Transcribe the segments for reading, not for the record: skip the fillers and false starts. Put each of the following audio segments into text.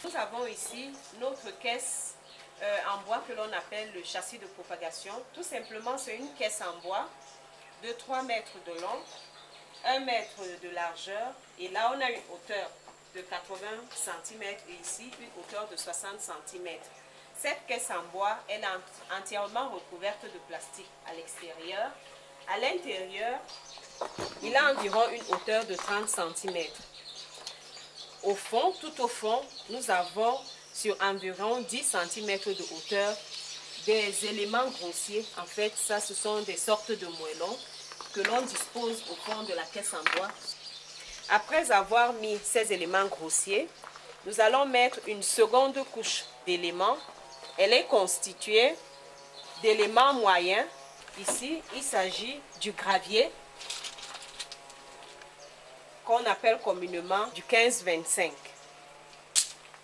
Nous avons ici notre caisse en bois que l'on appelle le châssis de propagation. Tout simplement, c'est une caisse en bois de 3 mètres de long, 1 mètre de largeur. Et là, on a une hauteur de 80 cm et ici, une hauteur de 60 cm. Cette caisse en bois, elle est entièrement recouverte de plastique à l'extérieur. À l'intérieur, il a environ une hauteur de 30 cm. Au fond, tout au fond, nous avons sur environ 10 cm de hauteur des éléments grossiers. En fait, ça, ce sont des sortes de moellons que l'on dispose au fond de la caisse en bois. Après avoir mis ces éléments grossiers, nous allons mettre une seconde couche d'éléments. Elle est constituée d'éléments moyens. Ici, il s'agit du gravier qu'on appelle communément du 15-25.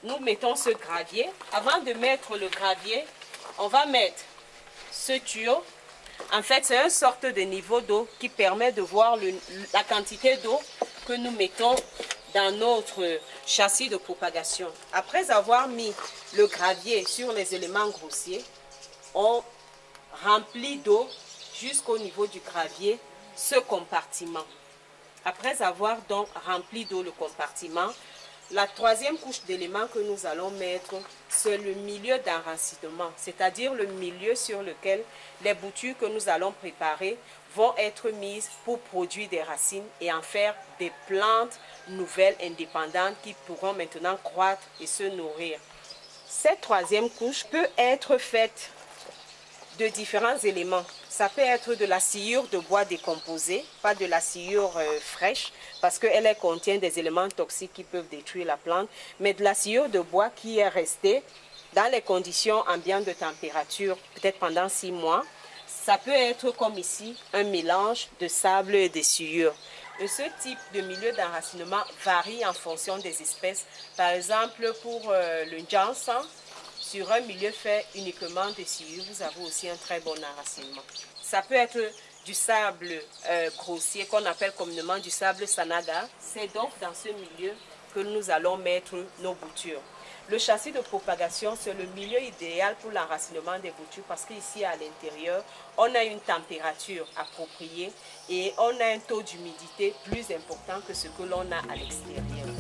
Nous mettons ce gravier. Avant de mettre le gravier, on va mettre ce tuyau. En fait, c'est une sorte de niveau d'eau qui permet de voir la quantité d'eau que nous mettons dans notre châssis de propagation. Après avoir mis le gravier sur les éléments grossiers, on remplit d'eau jusqu'au niveau du gravier ce compartiment. Après avoir donc rempli d'eau le compartiment, la troisième couche d'éléments que nous allons mettre, c'est le milieu d'enracinement, c'est-à-dire le milieu sur lequel les boutures que nous allons préparer vont être mises pour produire des racines et en faire des plantes nouvelles, indépendantes, qui pourront maintenant croître et se nourrir. Cette troisième couche peut être faite de différents éléments. Ça peut être de la sciure de bois décomposé, pas de la sciure fraîche, parce qu'elle contient des éléments toxiques qui peuvent détruire la plante, mais de la sciure de bois qui est restée dans les conditions ambiantes de température, peut-être pendant 6 mois. Ça peut être comme ici, un mélange de sable et de sciure. Et ce type de milieu d'enracinement varie en fonction des espèces. Par exemple, pour le Jansan, sur un milieu fait uniquement de sciure, vous avez aussi un très bon enracinement. Ça peut être du sable grossier qu'on appelle communément du sable sanaga. C'est donc dans ce milieu que nous allons mettre nos boutures. Le châssis de propagation, c'est le milieu idéal pour l'enracinement des boutures parce qu'ici à l'intérieur, on a une température appropriée et on a un taux d'humidité plus important que ce que l'on a à l'extérieur.